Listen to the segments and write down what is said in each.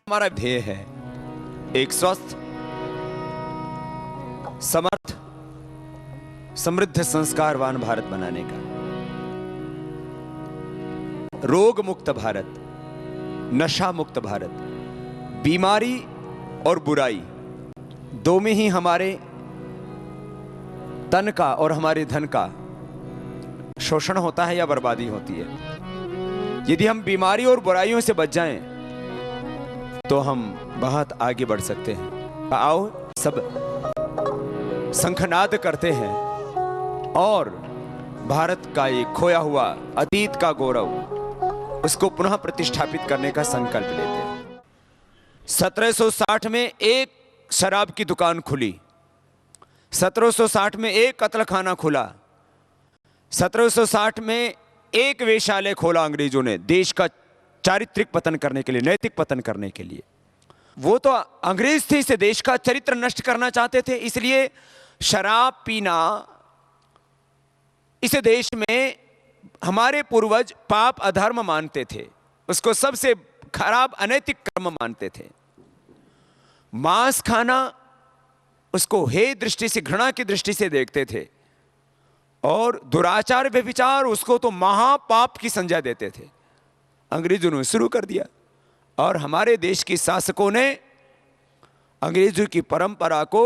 हमारा ध्येय है एक स्वस्थ, समर्थ, समृद्ध, संस्कारवान भारत बनाने का। रोग मुक्त भारत, नशा मुक्त भारत, बीमारी और बुराई दो में ही हमारे तन का और हमारे धन का शोषण होता है या बर्बादी होती है। यदि हम बीमारी और बुराइयों से बच जाएं तो हम बहुत आगे बढ़ सकते हैं। आओ सब शंखनाद करते हैं और भारत का ये खोया हुआ अतीत का गौरव, उसको पुनः प्रतिष्ठापित करने का संकल्प लेते हैं। 1760 में एक शराब की दुकान खुली, 1760 में एक कत्लखाना खुला, 1760 में एक वेश्यालय खोला अंग्रेजों ने, देश का चारित्रिक पतन करने के लिए, नैतिक पतन करने के लिए। वो तो अंग्रेज थे, इसे देश का चरित्र नष्ट करना चाहते थे, इसलिए शराब पीना इस देश में हमारे पूर्वज पाप अधर्म मानते थे, उसको सबसे खराब अनैतिक कर्म मानते थे। मांस खाना उसको हे दृष्टि से, घृणा की दृष्टि से देखते थे, और दुराचार व्यभिचार उसको तो महापाप की संज्ञा देते थे। अंग्रेजों ने शुरू कर दिया और हमारे देश के शासकों ने अंग्रेजों की परंपरा को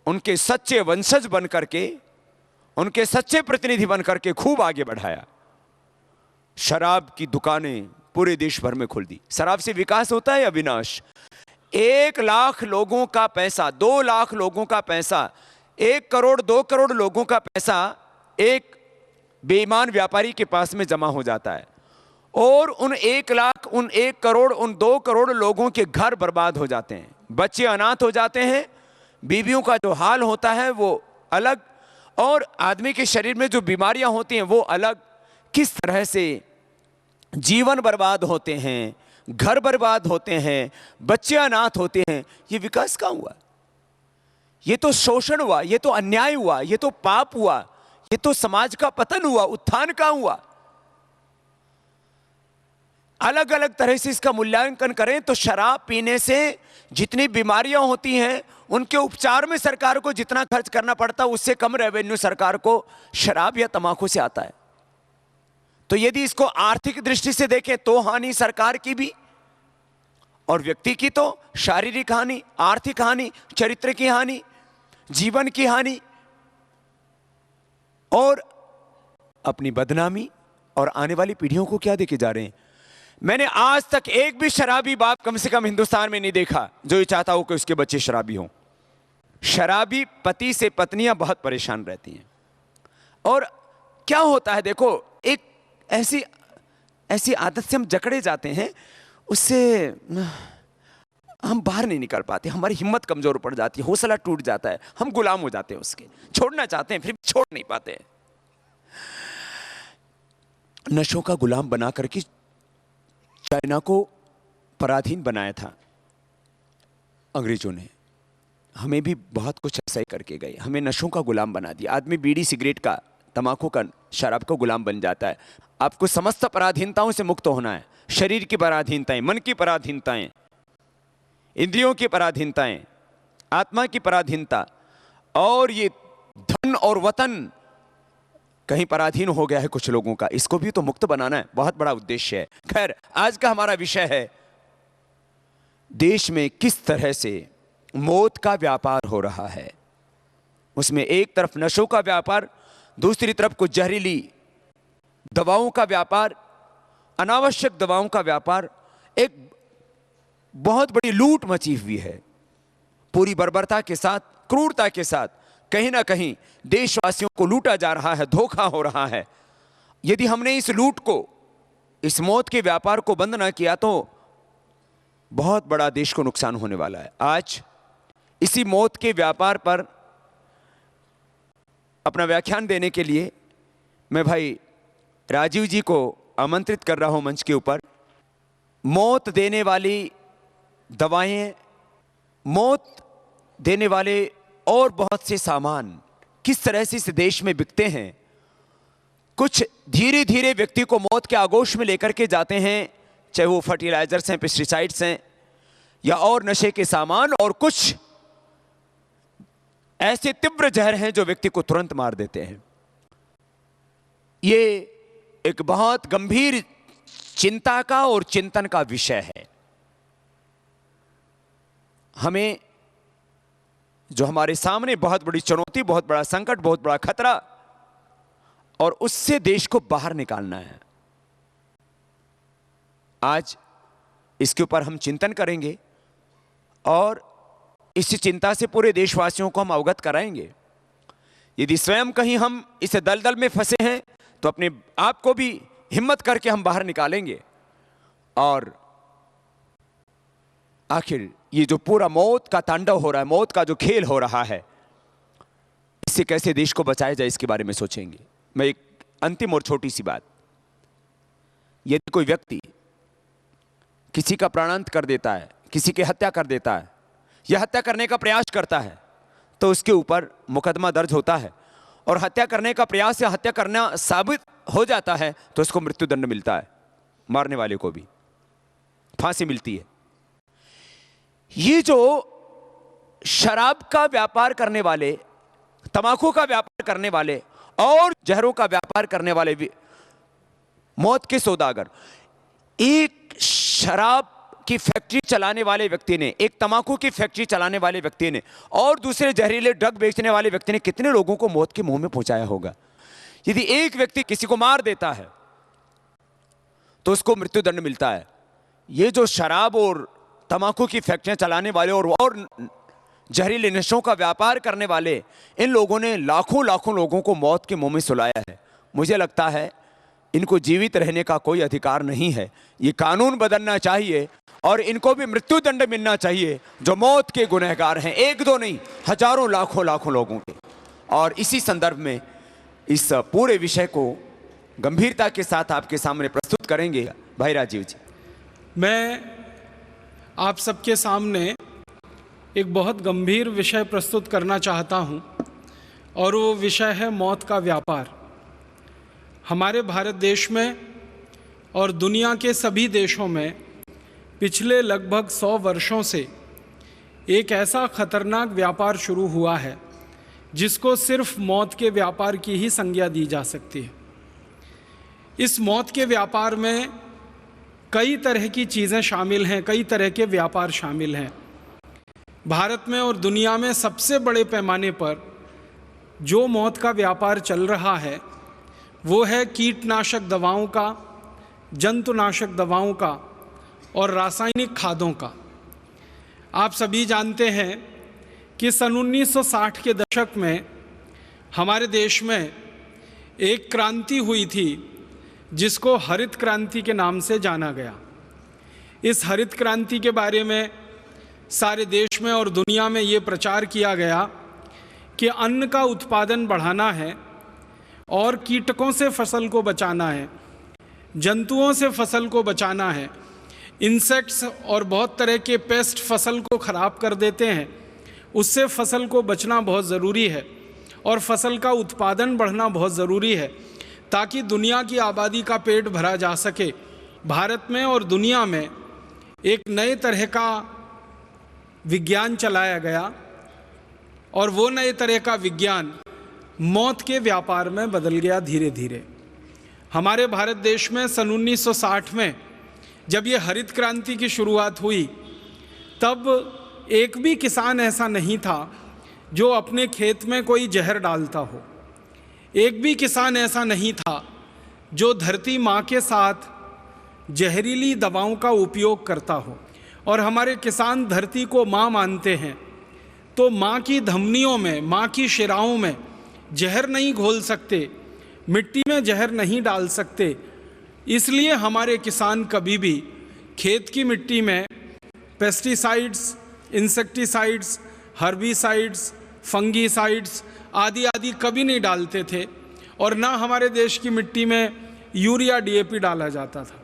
उनके सच्चे वंशज बन करके, उनके सच्चे प्रतिनिधि बन करके खूब आगे बढ़ाया। शराब की दुकानें पूरे देश भर में खुल दी। शराब से विकास होता है या विनाश? 1 लाख लोगों का पैसा, 2 लाख लोगों का पैसा, 1 करोड़ 2 करोड़ लोगों का पैसा एक बेईमान व्यापारी के पास में जमा हो जाता है, और उन 1 लाख, उन 1 करोड़, उन 2 करोड़ लोगों के घर बर्बाद हो जाते हैं, बच्चे अनाथ हो जाते हैं, बीवियों का जो हाल होता है वो अलग, और आदमी के शरीर में जो बीमारियां होती हैं वो अलग। किस तरह से जीवन बर्बाद होते हैं, घर बर्बाद होते हैं, बच्चे अनाथ होते हैं। ये विकास कहाँ हुआ? ये तो शोषण हुआ, ये तो अन्याय हुआ, ये तो पाप हुआ, ये तो समाज का पतन हुआ। उत्थान कहाँ हुआ? अलग अलग तरह से इसका मूल्यांकन करें तो शराब पीने से जितनी बीमारियां होती हैं, उनके उपचार में सरकार को जितना खर्च करना पड़ता है, उससे कम रेवेन्यू सरकार को शराब या तंबाकू से आता है। तो यदि इसको आर्थिक दृष्टि से देखें तो हानि सरकार की भी, और व्यक्ति की तो शारीरिक हानि, आर्थिक हानि, चरित्र की हानि, जीवन की हानि, और अपनी बदनामी, और आने वाली पीढ़ियों को क्या देके जा रहे हैं। मैंने आज तक एक भी शराबी बाप कम से कम हिंदुस्तान में नहीं देखा जो ये चाहता हो कि उसके बच्चे शराबी हों। शराबी पति से पत्नियां बहुत परेशान रहती हैं। और क्या होता है, देखो, एक ऐसी आदत से हम जकड़े जाते हैं, उससे हम बाहर नहीं निकल पाते, हमारी हिम्मत कमजोर पड़ जाती है, हौसला टूट जाता है, हम गुलाम हो जाते हैं उसके, छोड़ना चाहते हैं फिर भी छोड़ नहीं पाते। नशों का गुलाम बना करके चाइना को पराधीन बनाया था अंग्रेजों ने। हमें भी बहुत कुछ ऐसा ही करके गए, हमें नशों का गुलाम बना दिया। आदमी बीड़ी सिगरेट का, तंबाकू का, शराब का गुलाम बन जाता है। आपको समस्त पराधीनताओं से मुक्त होना है। शरीर की पराधीनताएं, मन की पराधीनताएं, इंद्रियों की पराधीनताएं, आत्मा की पराधीनता, और ये धन और वतन कहीं पराधीन हो गया है कुछ लोगों का, इसको भी तो मुक्त बनाना है। बहुत बड़ा उद्देश्य है। खैर, आज का हमारा विषय है देश में किस तरह से मौत का व्यापार हो रहा है। उसमें एक तरफ नशों का व्यापार, दूसरी तरफ कुछ जहरीली दवाओं का व्यापार, अनावश्यक दवाओं का व्यापार, एक बहुत बड़ी लूट मची हुई है। पूरी बर्बरता के साथ, क्रूरता के साथ कहीं ना कहीं देशवासियों को लूटा जा रहा है, धोखा हो रहा है। यदि हमने इस लूट को, इस मौत के व्यापार को बंद ना किया तो बहुत बड़ा देश को नुकसान होने वाला है। आज इसी मौत के व्यापार पर अपना व्याख्यान देने के लिए मैं भाई राजीव जी को आमंत्रित कर रहा हूं मंच के ऊपर। मौत देने वाली दवाएं, मौत देने वाले और बहुत से सामान किस तरह से इस देश में बिकते हैं। कुछ धीरे धीरे व्यक्ति को मौत के आगोश में लेकर के जाते हैं, चाहे वो फर्टिलाइजर्स हैं, पेस्टिसाइड्स हैं, या और नशे के सामान और कुछ ऐसे तीव्र जहर हैं जो व्यक्ति को तुरंत मार देते हैं। ये एक बहुत गंभीर चिंता का और चिंतन का विषय है। हमें जो हमारे सामने बहुत बड़ी चुनौती, बहुत बड़ा संकट, बहुत बड़ा खतरा, और उससे देश को बाहर निकालना है। आज इसके ऊपर हम चिंतन करेंगे और इस चिंता से पूरे देशवासियों को हम अवगत कराएंगे। यदि स्वयं कहीं हम इस दलदल में फंसे हैं तो अपने आप को भी हिम्मत करके हम बाहर निकालेंगे। और आखिर ये जो पूरा मौत का तांडव हो रहा है, मौत का जो खेल हो रहा है, इससे कैसे देश को बचाया जाए इसके बारे में सोचेंगे। मैं एक अंतिम और छोटी सी बात, यदि कोई व्यक्ति किसी का प्राणांत कर देता है, किसी की हत्या कर देता है या हत्या करने का प्रयास करता है, तो उसके ऊपर मुकदमा दर्ज होता है, और हत्या करने का प्रयास या हत्या करना साबित हो जाता है तो उसको मृत्युदंड मिलता है, मारने वाले को भी फांसी मिलती है। ये जो शराब का व्यापार करने वाले, तंबाकू का व्यापार करने वाले और जहरों का व्यापार करने वाले भी मौत के सौदागर, एक शराब की फैक्ट्री चलाने वाले व्यक्ति ने, एक तंबाकू की फैक्ट्री चलाने वाले व्यक्ति ने और दूसरे जहरीले ड्रग बेचने वाले व्यक्ति ने कितने लोगों को मौत के मुंह में पहुंचाया होगा। यदि एक व्यक्ति किसी को मार देता है तो उसको मृत्युदंड मिलता है। ये जो शराब और तंबाकू की फैक्ट्रियां चलाने वाले और जहरीले नशों का व्यापार करने वाले, इन लोगों ने लाखों लाखों लोगों को मौत के मुंह में सुलाया है। मुझे लगता है इनको जीवित रहने का कोई अधिकार नहीं है। ये कानून बदलना चाहिए और इनको भी मृत्युदंड मिलना चाहिए जो मौत के गुनहगार हैं, एक दो नहीं, हजारों लाखों लाखों लोगों के। और इसी संदर्भ में इस पूरे विषय को गंभीरता के साथ आपके सामने प्रस्तुत करेंगे भाई राजीव जी। मैं आप सबके सामने एक बहुत गंभीर विषय प्रस्तुत करना चाहता हूं, और वो विषय है मौत का व्यापार। हमारे भारत देश में और दुनिया के सभी देशों में पिछले लगभग 100 वर्षों से एक ऐसा खतरनाक व्यापार शुरू हुआ है जिसको सिर्फ मौत के व्यापार की ही संज्ञा दी जा सकती है। इस मौत के व्यापार में कई तरह की चीज़ें शामिल हैं, कई तरह के व्यापार शामिल हैं। भारत में और दुनिया में सबसे बड़े पैमाने पर जो मौत का व्यापार चल रहा है वो है कीटनाशक दवाओं का, जंतुनाशक दवाओं का और रासायनिक खादों का। आप सभी जानते हैं कि सन 1960 के दशक में हमारे देश में एक क्रांति हुई थी जिसको हरित क्रांति के नाम से जाना गया। इस हरित क्रांति के बारे में सारे देश में और दुनिया में ये प्रचार किया गया कि अन्न का उत्पादन बढ़ाना है और कीटकों से फसल को बचाना है, जंतुओं से फसल को बचाना है। इंसेक्ट्स और बहुत तरह के पेस्ट फसल को ख़राब कर देते हैं, उससे फसल को बचना बहुत ज़रूरी है और फसल का उत्पादन बढ़ना बहुत ज़रूरी है ताकि दुनिया की आबादी का पेट भरा जा सके। भारत में और दुनिया में एक नए तरह का विज्ञान चलाया गया और वो नए तरह का विज्ञान मौत के व्यापार में बदल गया धीरे धीरे। हमारे भारत देश में सन 1960 में जब ये हरित क्रांति की शुरुआत हुई तब एक भी किसान ऐसा नहीं था जो अपने खेत में कोई जहर डालता हो। एक भी किसान ऐसा नहीं था जो धरती माँ के साथ जहरीली दवाओं का उपयोग करता हो। और हमारे किसान धरती को माँ मानते हैं, तो माँ की धमनियों में, माँ की शिराओं में जहर नहीं घोल सकते, मिट्टी में जहर नहीं डाल सकते। इसलिए हमारे किसान कभी भी खेत की मिट्टी में पेस्टिसाइड्स, इंसेक्टिसाइड्स, हर्बिसाइड्स, फंगीसाइड्स आदि आदि कभी नहीं डालते थे और ना हमारे देश की मिट्टी में यूरिया डीएपी डाला जाता था।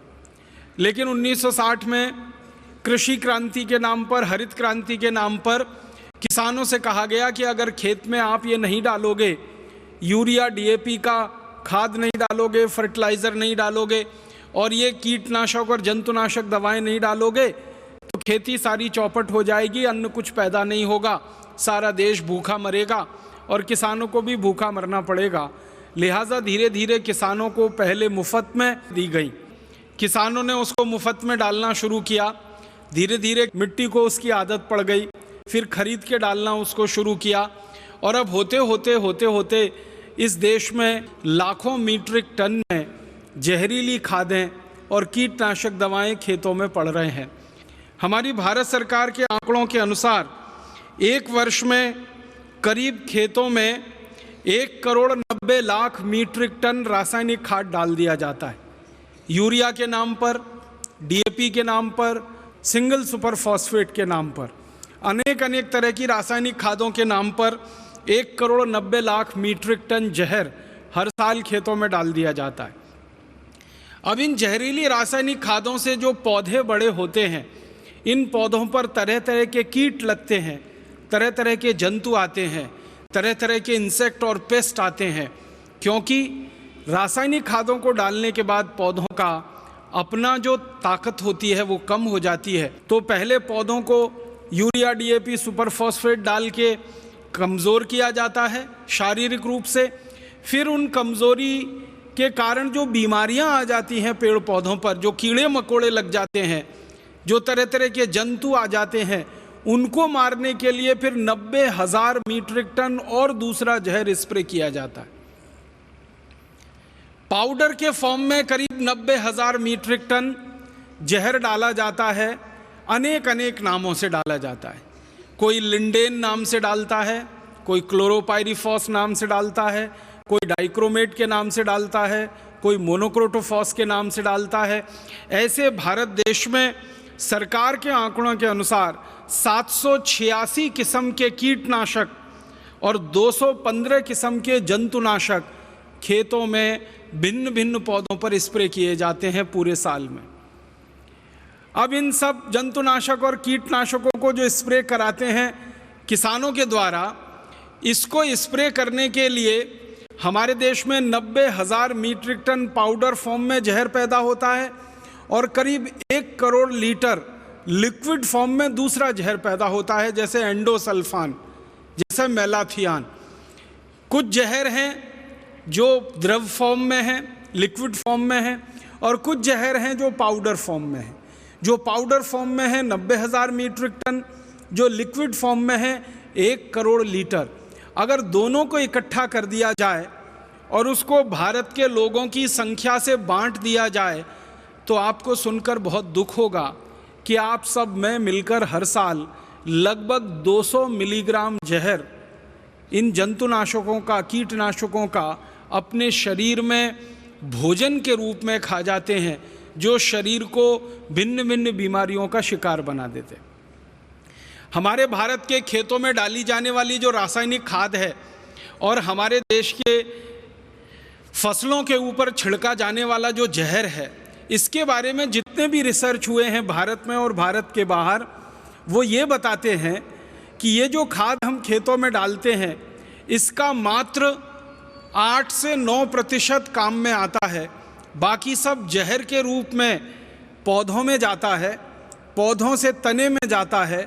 लेकिन 1960 में कृषि क्रांति के नाम पर, हरित क्रांति के नाम पर किसानों से कहा गया कि अगर खेत में आप ये नहीं डालोगे, यूरिया डीएपी का खाद नहीं डालोगे, फर्टिलाइज़र नहीं डालोगे और ये कीटनाशक और जंतुनाशक दवाएं नहीं डालोगे, तो खेती सारी चौपट हो जाएगी, अन्न कुछ पैदा नहीं होगा, सारा देश भूखा मरेगा और किसानों को भी भूखा मरना पड़ेगा। लिहाजा धीरे धीरे किसानों को पहले मुफ्त में दी गई, किसानों ने उसको मुफ्त में डालना शुरू किया, धीरे धीरे मिट्टी को उसकी आदत पड़ गई, फिर खरीद के डालना उसको शुरू किया और अब होते होते इस देश में लाखों मीट्रिक टन में जहरीली खादें और कीटनाशक दवाएं खेतों में पड़ रहे हैं। हमारी भारत सरकार के आंकड़ों के अनुसार एक वर्ष में करीब खेतों में 1,90,00,000 मीट्रिक टन रासायनिक खाद डाल दिया जाता है। यूरिया के नाम पर, डीएपी के नाम पर, सिंगल सुपर फॉस्फेट के नाम पर, अनेक तरह की रासायनिक खादों के नाम पर 1,90,00,000 मीट्रिक टन जहर हर साल खेतों में डाल दिया जाता है। अब इन जहरीली रासायनिक खादों से जो पौधे बड़े होते हैं, इन पौधों पर तरह तरह के कीट लगते हैं, तरह तरह के जंतु आते हैं, तरह तरह के इंसेक्ट और पेस्ट आते हैं, क्योंकि रासायनिक खादों को डालने के बाद पौधों का अपना जो ताकत होती है वो कम हो जाती है। तो पहले पौधों को यूरिया, डीएपी, सुपर फॉस्फेट डाल के कमज़ोर किया जाता है शारीरिक रूप से, फिर उन कमज़ोरी के कारण जो बीमारियां आ जाती हैं पेड़ पौधों पर, जो कीड़े मकोड़े लग जाते हैं, जो तरह तरह के जंतु आ जाते हैं, उनको मारने के लिए फिर 90,000 मीट्रिक टन और दूसरा जहर स्प्रे किया जाता है। पाउडर के फॉर्म में करीब 90,000 मीट्रिक टन जहर डाला जाता है, अनेक नामों से डाला जाता है। कोई लिंडेन नाम से डालता है, कोई क्लोरोपाइरीफॉस नाम से डालता है, कोई डाइक्रोमेट के नाम से डालता है, कोई मोनोक्रोटोफॉस के नाम से डालता है। ऐसे भारत देश में सरकार के आंकड़ों के अनुसार 786 किस्म के कीटनाशक और 215 किस्म के जंतुनाशक खेतों में भिन्न भिन्न पौधों पर स्प्रे किए जाते हैं पूरे साल में। अब इन सब जंतुनाशक और कीटनाशकों को जो स्प्रे कराते हैं किसानों के द्वारा, इसको स्प्रे करने के लिए हमारे देश में 90,000 मीट्रिक टन पाउडर फॉर्म में जहर पैदा होता है और करीब 1 करोड़ लीटर लिक्विड फॉर्म में दूसरा जहर पैदा होता है, जैसे एंडोसल्फान, जैसे मेलाथियान। कुछ जहर हैं जो द्रव फॉर्म में हैं, लिक्विड फॉर्म में हैं, और कुछ जहर हैं जो पाउडर फॉर्म में हैं। जो पाउडर फॉर्म में है 90,000 मीट्रिक टन, जो लिक्विड फॉर्म में है 1 करोड़ लीटर। अगर दोनों को इकट्ठा कर दिया जाए और उसको भारत के लोगों की संख्या से बांट दिया जाए तो आपको सुनकर बहुत दुख होगा कि आप सब में मिलकर हर साल लगभग 200 मिलीग्राम जहर इन जंतुनाशकों का, कीटनाशकों का अपने शरीर में भोजन के रूप में खा जाते हैं, जो शरीर को भिन्न भिन्न बीमारियों का शिकार बना देते। हमारे भारत के खेतों में डाली जाने वाली जो रासायनिक खाद है और हमारे देश के फसलों के ऊपर छिड़का जाने वाला जो जहर है, इसके बारे में जितने भी रिसर्च हुए हैं भारत में और भारत के बाहर, वो ये बताते हैं कि ये जो खाद हम खेतों में डालते हैं, इसका मात्र 8 से 9% काम में आता है। बाकी सब जहर के रूप में पौधों में जाता है, पौधों से तने में जाता है,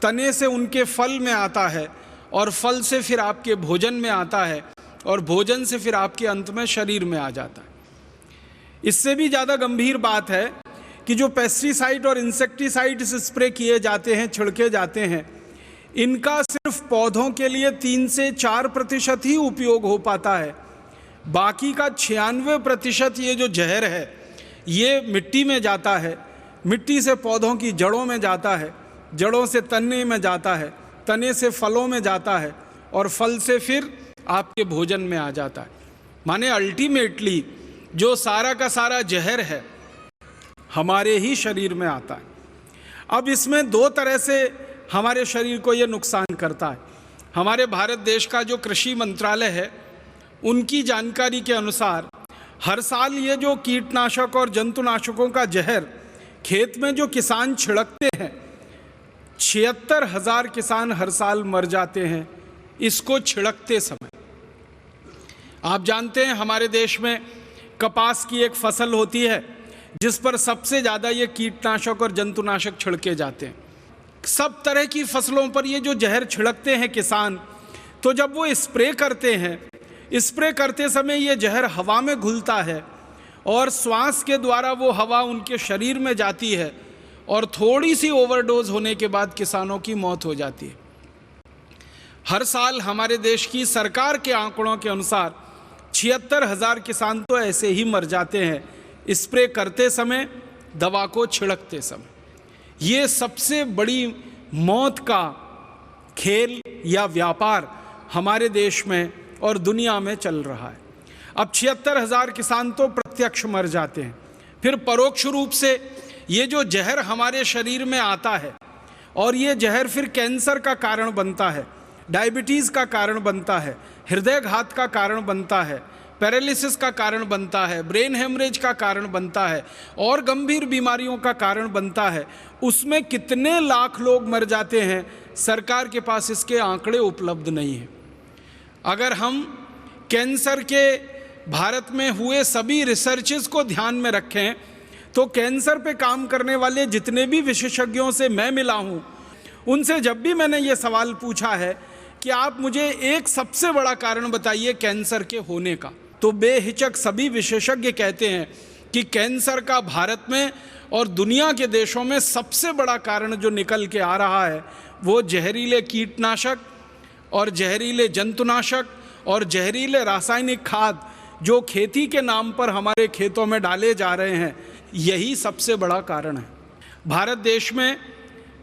तने से उनके फल में आता है, और फल से फिर आपके भोजन में आता है, और भोजन से फिर आपके अंत में शरीर में आ जाता है। इससे भी ज़्यादा गंभीर बात है कि जो पेस्टिसाइड और इंसेक्टिसाइड्स स्प्रे किए जाते हैं, छिड़के जाते हैं, इनका सिर्फ पौधों के लिए 3 से 4% ही उपयोग हो पाता है। बाकी का 96% ये जो जहर है ये मिट्टी में जाता है, मिट्टी से पौधों की जड़ों में जाता है, जड़ों से तने में जाता है, तने से फलों में जाता है, और फल से फिर आपके भोजन में आ जाता है। माने अल्टीमेटली जो सारा का सारा जहर है हमारे ही शरीर में आता है। अब इसमें 2 तरह से हमारे शरीर को ये नुकसान करता है। हमारे भारत देश का जो कृषि मंत्रालय है, उनकी जानकारी के अनुसार हर साल ये जो कीटनाशक और जंतुनाशकों का जहर खेत में जो किसान छिड़कते हैं, 76,000 किसान हर साल मर जाते हैं इसको छिड़कते समय। आप जानते हैं हमारे देश में कपास की एक फसल होती है जिस पर सबसे ज़्यादा ये कीटनाशक और जंतुनाशक छिड़के जाते हैं। सब तरह की फसलों पर ये जो जहर छिड़कते हैं किसान, तो जब वो स्प्रे करते हैं, स्प्रे करते समय ये जहर हवा में घुलता है और श्वास के द्वारा वो हवा उनके शरीर में जाती है और थोड़ी सी ओवरडोज होने के बाद किसानों की मौत हो जाती है। हर साल हमारे देश की सरकार के आंकड़ों के अनुसार 76,000 किसान तो ऐसे ही मर जाते हैं स्प्रे करते समय, दवा को छिड़कते समय। ये सबसे बड़ी मौत का खेल या व्यापार हमारे देश में और दुनिया में चल रहा है। अब 76,000 किसान तो प्रत्यक्ष मर जाते हैं, फिर परोक्ष रूप से ये जो जहर हमारे शरीर में आता है और ये जहर फिर कैंसर का कारण बनता है, डायबिटीज़ का कारण बनता है, हृदयघात का कारण बनता है, पैरालिसिस का कारण बनता है, ब्रेन हेमरेज का कारण बनता है और गंभीर बीमारियों का कारण बनता है। उसमें कितने लाख लोग मर जाते हैं, सरकार के पास इसके आंकड़े उपलब्ध नहीं हैं। अगर हम कैंसर के भारत में हुए सभी रिसर्चेस को ध्यान में रखें तो कैंसर पे काम करने वाले जितने भी विशेषज्ञों से मैं मिला हूँ, उनसे जब भी मैंने ये सवाल पूछा है कि आप मुझे एक सबसे बड़ा कारण बताइए कैंसर के होने का, तो बेहिचक सभी विशेषज्ञ कहते हैं कि कैंसर का भारत में और दुनिया के देशों में सबसे बड़ा कारण जो निकल के आ रहा है वो जहरीले कीटनाशक और जहरीले जंतुनाशक और जहरीले रासायनिक खाद जो खेती के नाम पर हमारे खेतों में डाले जा रहे हैं, यही सबसे बड़ा कारण है। भारत देश में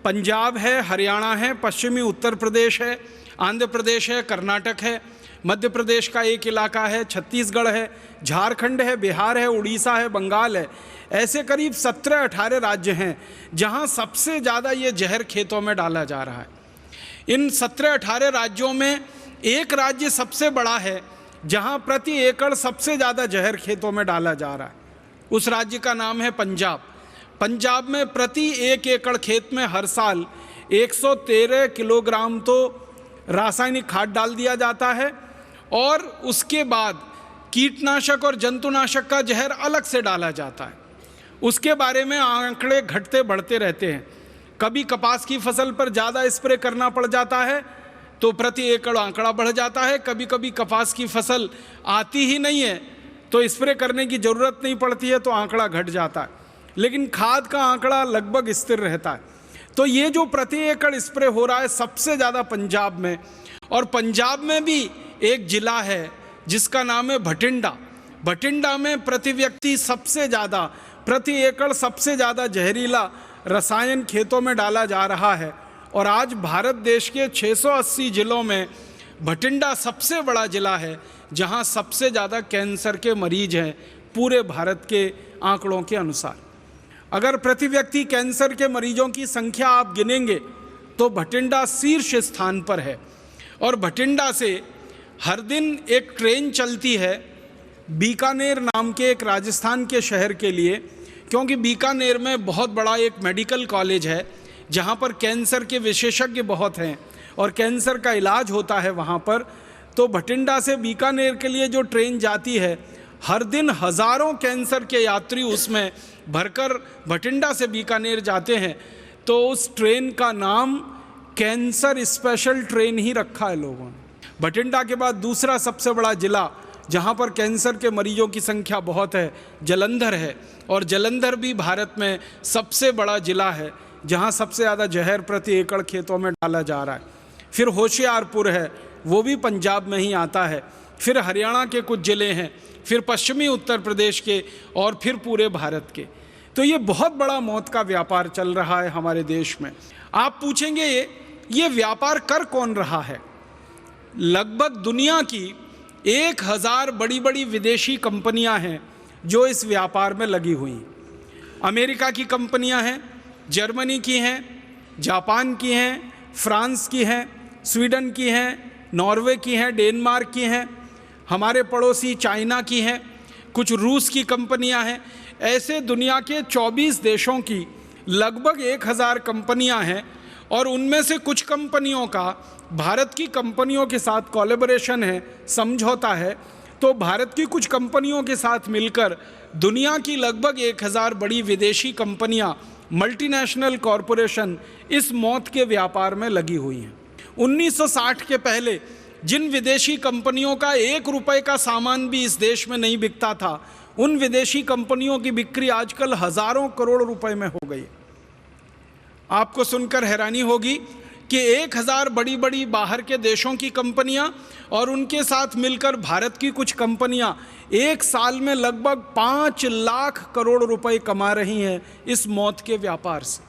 पंजाब है, हरियाणा है, पश्चिमी उत्तर प्रदेश है, आंध्र प्रदेश है, कर्नाटक है, मध्य प्रदेश का एक इलाका है, छत्तीसगढ़ है, झारखंड है, बिहार है, उड़ीसा है, बंगाल है। ऐसे करीब 17-18 राज्य हैं जहां सबसे ज़्यादा ये जहर खेतों में डाला जा रहा है। इन 17-18 राज्यों में एक राज्य सबसे बड़ा है जहां प्रति एकड़ सबसे ज़्यादा जहर खेतों में डाला जा रहा है। उस राज्य का नाम है पंजाब। पंजाब में प्रति 1 एकड़ खेत में हर साल 113 किलोग्राम तो रासायनिक खाद डाल दिया जाता है और उसके बाद कीटनाशक और जंतुनाशक का जहर अलग से डाला जाता है। उसके बारे में आंकड़े घटते बढ़ते रहते हैं। कभी कपास की फसल पर ज़्यादा स्प्रे करना पड़ जाता है तो प्रति एकड़ आंकड़ा बढ़ जाता है। कभी कभी कपास की फसल आती ही नहीं है तो स्प्रे करने की ज़रूरत नहीं पड़ती है तो आंकड़ा घट जाता है, लेकिन खाद का आंकड़ा लगभग स्थिर रहता है। तो ये जो प्रति एकड़ स्प्रे हो रहा है सबसे ज़्यादा पंजाब में, और पंजाब में भी एक ज़िला है जिसका नाम है भटिंडा। भटिंडा में प्रति व्यक्ति सबसे ज़्यादा, प्रति एकड़ सबसे ज़्यादा जहरीला रसायन खेतों में डाला जा रहा है। और आज भारत देश के 680 जिलों में भटिंडा सबसे बड़ा ज़िला है जहां सबसे ज़्यादा कैंसर के मरीज हैं पूरे भारत के आंकड़ों के अनुसार। अगर प्रति व्यक्ति कैंसर के मरीजों की संख्या आप गिनेंगे तो भटिंडा शीर्ष स्थान पर है। और भटिंडा से हर दिन एक ट्रेन चलती है बीकानेर नाम के एक राजस्थान के शहर के लिए, क्योंकि बीकानेर में बहुत बड़ा एक मेडिकल कॉलेज है जहाँ पर कैंसर के विशेषज्ञ बहुत हैं और कैंसर का इलाज होता है वहाँ पर। तो भटिंडा से बीकानेर के लिए जो ट्रेन जाती है, हर दिन हज़ारों कैंसर के यात्री उसमें भरकर भटिंडा से बीकानेर जाते हैं। तो उस ट्रेन का नाम कैंसर स्पेशल ट्रेन ही रखा है लोगों ने। भटिंडा के बाद दूसरा सबसे बड़ा ज़िला जहाँ पर कैंसर के मरीजों की संख्या बहुत है, जलंधर है। और जलंधर भी भारत में सबसे बड़ा ज़िला है जहाँ सबसे ज़्यादा जहर प्रति एकड़ खेतों में डाला जा रहा है। फिर होशियारपुर है, वो भी पंजाब में ही आता है। फिर हरियाणा के कुछ ज़िले हैं, फिर पश्चिमी उत्तर प्रदेश के, और फिर पूरे भारत के। तो ये बहुत बड़ा मौत का व्यापार चल रहा है हमारे देश में। आप पूछेंगे ये व्यापार कर कौन रहा है? लगभग दुनिया की 1000 बड़ी बड़ी विदेशी कंपनियां हैं जो इस व्यापार में लगी हुई हैं। अमेरिका की कंपनियां हैं, जर्मनी की हैं, जापान की हैं, फ्रांस की हैं, स्वीडन की हैं, नॉर्वे की हैं, डेनमार्क की हैं, हमारे पड़ोसी चाइना की हैं, कुछ रूस की कंपनियां हैं। ऐसे दुनिया के 24 देशों की लगभग 1000 कंपनियां हैं और उनमें से कुछ कंपनियों का भारत की कंपनियों के साथ कोलैबोरेशन है, समझौता है, तो भारत की कुछ कंपनियों के साथ मिलकर दुनिया की लगभग 1000 बड़ी विदेशी कंपनियां, मल्टीनेशनल कॉरपोरेशन इस मौत के व्यापार में लगी हुई हैं। 1960 के पहले जिन विदेशी कंपनियों का 1 रुपए का सामान भी इस देश में नहीं बिकता था, उन विदेशी कंपनियों की बिक्री आजकल हजारों करोड़ रुपए में हो गई। आपको सुनकर हैरानी होगी कि 1000 बड़ी बड़ी बाहर के देशों की कंपनियां और उनके साथ मिलकर भारत की कुछ कंपनियां एक साल में लगभग 5 लाख करोड़ रुपए कमा रही हैं इस मौत के व्यापार से।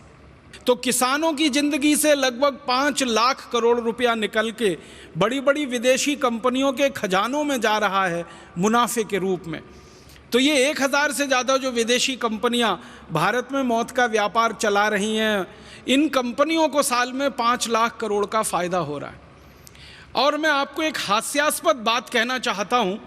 तो किसानों की जिंदगी से लगभग 5 लाख करोड़ रुपया निकल के बड़ी बड़ी विदेशी कंपनियों के खजानों में जा रहा है मुनाफे के रूप में। तो ये 1000 से ज़्यादा जो विदेशी कंपनियां भारत में मौत का व्यापार चला रही हैं, इन कंपनियों को साल में 5 लाख करोड़ का फ़ायदा हो रहा है। और मैं आपको एक हास्यास्पद बात कहना चाहता हूँ,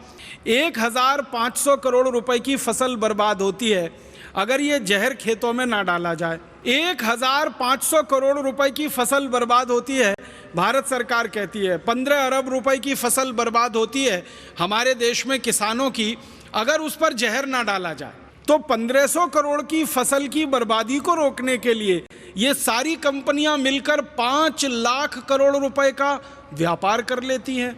1500 करोड़ रुपए की फसल बर्बाद होती है अगर ये जहर खेतों में ना डाला जाए। 1500 करोड़ रुपए की फसल बर्बाद होती है, भारत सरकार कहती है। 15 अरब रुपए की फसल बर्बाद होती है हमारे देश में किसानों की, अगर उस पर जहर ना डाला जाए। तो 1500 करोड़ की फसल की बर्बादी को रोकने के लिए ये सारी कंपनियां मिलकर 5 लाख करोड़ रुपए का व्यापार कर लेती हैं,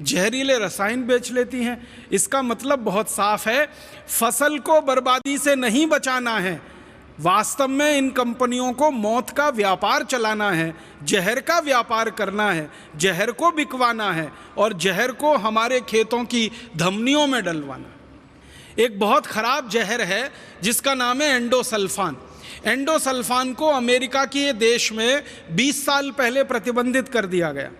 जहरीले रसायन बेच लेती हैं। इसका मतलब बहुत साफ है, फसल को बर्बादी से नहीं बचाना है, वास्तव में इन कंपनियों को मौत का व्यापार चलाना है, जहर का व्यापार करना है, जहर को बिकवाना है और जहर को हमारे खेतों की धमनियों में डलवाना। एक बहुत ख़राब जहर है जिसका नाम है एंडोसल्फान। एंडोसल्फान को अमेरिका के देश में 20 साल पहले प्रतिबंधित कर दिया गया।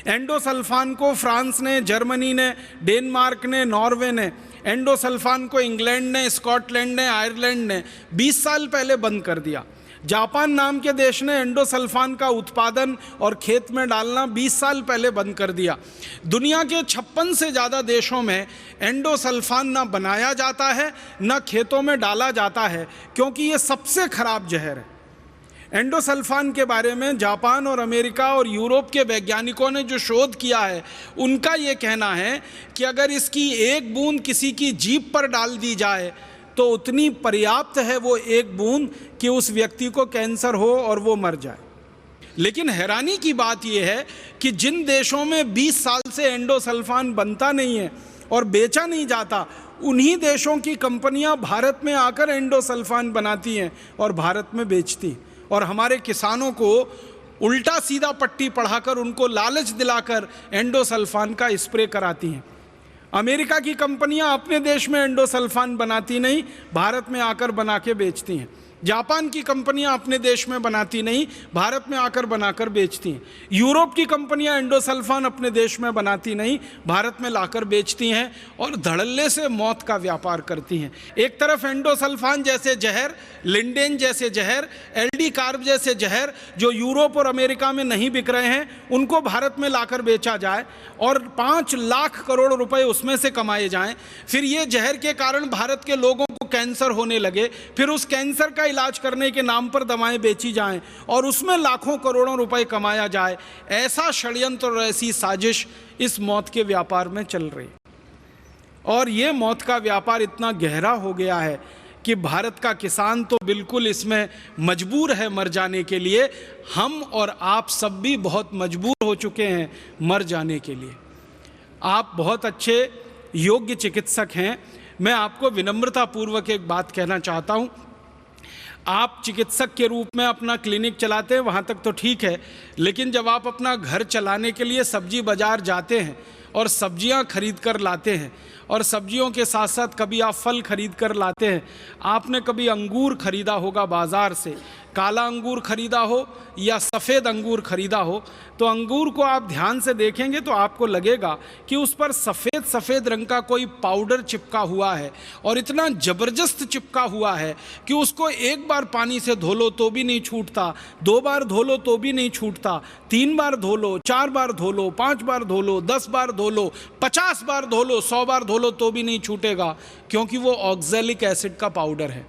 एंडोसल्फान को फ्रांस ने, जर्मनी ने, डेनमार्क ने, नॉर्वे ने, एंडोसल्फान को इंग्लैंड ने, स्कॉटलैंड ने, आयरलैंड ने 20 साल पहले बंद कर दिया। जापान नाम के देश ने एंडोसल्फान का उत्पादन और खेत में डालना 20 साल पहले बंद कर दिया। दुनिया के 56 से ज़्यादा देशों में एंडोसल्फान ना बनाया जाता है ना खेतों में डाला जाता है, क्योंकि ये सबसे खराब जहर है। एंडोसल्फान के बारे में जापान और अमेरिका और यूरोप के वैज्ञानिकों ने जो शोध किया है, उनका ये कहना है कि अगर इसकी एक बूंद किसी की जीभ पर डाल दी जाए तो उतनी पर्याप्त है वो एक बूंद कि उस व्यक्ति को कैंसर हो और वो मर जाए। लेकिन हैरानी की बात यह है कि जिन देशों में 20 साल से एंडोसल्फान बनता नहीं है और बेचा नहीं जाता, उन्हीं देशों की कंपनियां भारत में आकर एंडोसल्फान बनाती हैं और भारत में बेचती हैं और हमारे किसानों को उल्टा सीधा पट्टी पढ़ाकर उनको लालच दिलाकर एंडोसल्फान का स्प्रे कराती हैं। अमेरिका की कंपनियां अपने देश में एंडोसल्फान बनाती नहीं, भारत में आकर बना के बेचती हैं। जापान की कंपनियां अपने देश में बनाती नहीं, भारत में आकर बनाकर बेचती हैं। यूरोप की कंपनियां एंडोसल्फान अपने देश में बनाती नहीं, भारत में लाकर बेचती हैं और धड़ल्ले से मौत का व्यापार करती हैं। एक तरफ एंडोसल्फान जैसे जहर, लिंडेन जैसे जहर, एलडी कार्ब जैसे जहर जो यूरोप और अमेरिका में नहीं बिक रहे हैं, उनको भारत में लाकर बेचा जाए और 5 लाख करोड़ रुपए उसमें से कमाए जाएं। फिर ये जहर के कारण भारत के लोगों को कैंसर होने लगे, फिर उस कैंसर का इलाज करने के नाम पर दवाएं बेची जाएं और उसमें लाखों करोड़ों रुपए कमाया जाए। ऐसा षड्यंत्र और ऐसी साजिश इस मौत के व्यापार में चल रही। और ये मौत का व्यापार इतना गहरा हो गया है कि भारत का किसान तो बिल्कुल इसमें मजबूर है मर जाने के लिए। हम और आप सब भी बहुत मजबूर हो चुके हैं मर जाने के लिए। आप बहुत अच्छे योग्य चिकित्सक हैं। मैं आपको विनम्रतापूर्वक एक बात कहना चाहता हूँ। आप चिकित्सक के रूप में अपना क्लिनिक चलाते हैं, वहाँ तक तो ठीक है, लेकिन जब आप अपना घर चलाने के लिए सब्जी बाज़ार जाते हैं और सब्जियां खरीद कर लाते हैं और सब्जियों के साथ साथ कभी आप फल खरीद कर लाते हैं, आपने कभी अंगूर खरीदा होगा बाज़ार से, काला अंगूर खरीदा हो या सफ़ेद अंगूर खरीदा हो, तो अंगूर को आप ध्यान से देखेंगे तो आपको लगेगा कि उस पर सफ़ेद सफ़ेद रंग का कोई पाउडर चिपका हुआ है और इतना ज़बरदस्त चिपका हुआ है कि उसको एक बार पानी से धो लो तो भी नहीं छूटता, 2 बार धो लो तो भी नहीं छूटता, 3 बार धो लो, 4 बार धो लो, 5 बार धो लो, 10 बार धो लो, 50 बार धो लो, 100 बार धो लो तो भी नहीं छूटेगा, क्योंकि वो ऑक्सैलिक एसिड का पाउडर है।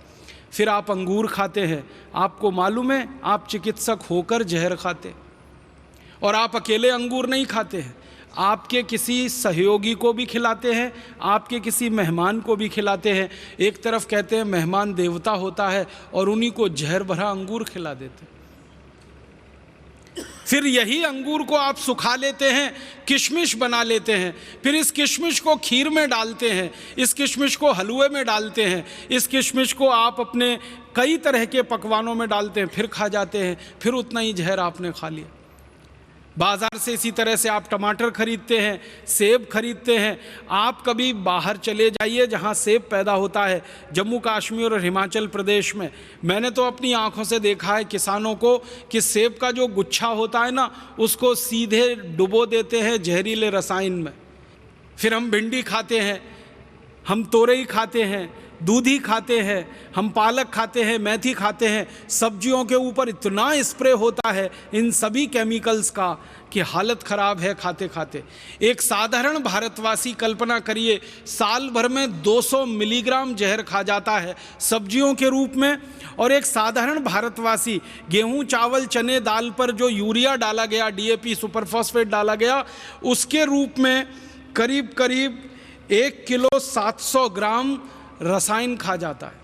फिर आप अंगूर खाते हैं, आपको मालूम है आप चिकित्सक होकर जहर खाते, और आप अकेले अंगूर नहीं खाते हैं, आपके किसी सहयोगी को भी खिलाते हैं, आपके किसी मेहमान को भी खिलाते हैं। एक तरफ कहते हैं मेहमान देवता होता है और उन्हीं को जहर भरा अंगूर खिला देते हैं। फिर यही अंगूर को आप सुखा लेते हैं, किशमिश बना लेते हैं, फिर इस किशमिश को खीर में डालते हैं, इस किशमिश को हलवे में डालते हैं, इस किशमिश को आप अपने कई तरह के पकवानों में डालते हैं, फिर खा जाते हैं, फिर उतना ही जहर आपने खा लिया। बाज़ार से इसी तरह से आप टमाटर खरीदते हैं, सेब खरीदते हैं। आप कभी बाहर चले जाइए जहाँ सेब पैदा होता है, जम्मू कश्मीर और हिमाचल प्रदेश में, मैंने तो अपनी आँखों से देखा है किसानों को कि सेब का जो गुच्छा होता है ना, उसको सीधे डुबो देते हैं जहरीले रसायन में। फिर हम भिंडी खाते हैं, हम तोरई खाते हैं, दूधी खाते हैं, हम पालक खाते हैं, मेथी खाते हैं। सब्जियों के ऊपर इतना स्प्रे होता है इन सभी केमिकल्स का कि हालत ख़राब है खाते खाते। एक साधारण भारतवासी कल्पना करिए, साल भर में 200 मिलीग्राम जहर खा जाता है सब्जियों के रूप में। और एक साधारण भारतवासी गेहूं, चावल, चने, दाल पर जो यूरिया डाला गया, DAP सुपर फॉस्फेट डाला गया, उसके रूप में करीब करीब 1 किलो 700 ग्राम रसायन खा जाता है।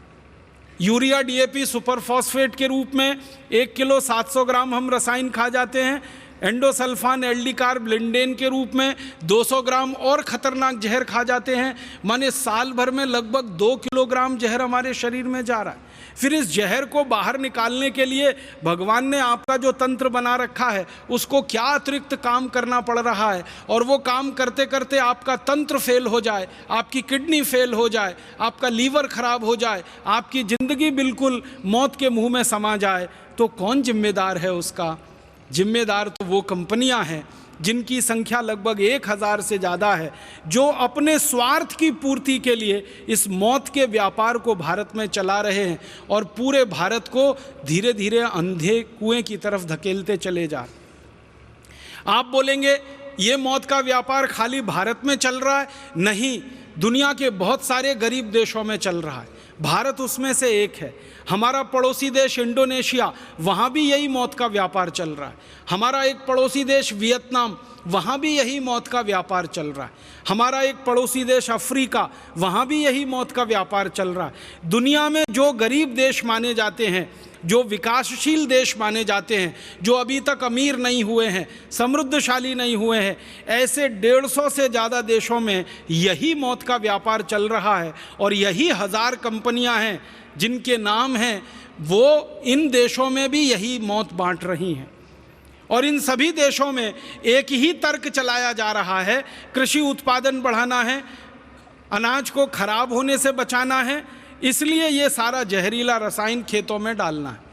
यूरिया, DAP सुपर फॉस्फेट के रूप में 1 किलो 700 ग्राम हम रसायन खा जाते हैं। एंडोसल्फान, LD कार्ब, लिंडेन के रूप में 200 ग्राम और ख़तरनाक जहर खा जाते हैं। माने साल भर में लगभग 2 किलोग्राम जहर हमारे शरीर में जा रहा है। फिर इस जहर को बाहर निकालने के लिए भगवान ने आपका जो तंत्र बना रखा है, उसको क्या अतिरिक्त काम करना पड़ रहा है। और वो काम करते करते आपका तंत्र फेल हो जाए, आपकी किडनी फेल हो जाए, आपका लीवर खराब हो जाए, आपकी ज़िंदगी बिल्कुल मौत के मुंह में समा जाए, तो कौन जिम्मेदार है उसका? जिम्मेदार तो वो कंपनियां हैं जिनकी संख्या लगभग 1000 से ज़्यादा है, जो अपने स्वार्थ की पूर्ति के लिए इस मौत के व्यापार को भारत में चला रहे हैं और पूरे भारत को धीरे धीरे अंधे कुएं की तरफ धकेलते चले जा रहे हैं। आप बोलेंगे ये मौत का व्यापार खाली भारत में चल रहा है? नहीं, दुनिया के बहुत सारे गरीब देशों में चल रहा है, भारत उसमें से एक है। हमारा पड़ोसी देश इंडोनेशिया, वहाँ भी यही मौत का व्यापार चल रहा है। हमारा एक पड़ोसी देश वियतनाम, वहाँ भी यही मौत का व्यापार चल रहा है। हमारा एक पड़ोसी देश अफ्रीका, वहाँ भी यही मौत का व्यापार चल रहा है। दुनिया में जो गरीब देश माने जाते हैं, जो विकासशील देश माने जाते हैं, जो अभी तक अमीर नहीं हुए हैं, समृद्धशाली नहीं हुए हैं, ऐसे 150 से ज़्यादा देशों में यही मौत का व्यापार चल रहा है। और यही 1000 कंपनियां हैं जिनके नाम हैं, वो इन देशों में भी यही मौत बांट रही हैं। और इन सभी देशों में एक ही तर्क चलाया जा रहा है, कृषि उत्पादन बढ़ाना है, अनाज को खराब होने से बचाना है, इसलिए ये सारा जहरीला रसायन खेतों में डालना है।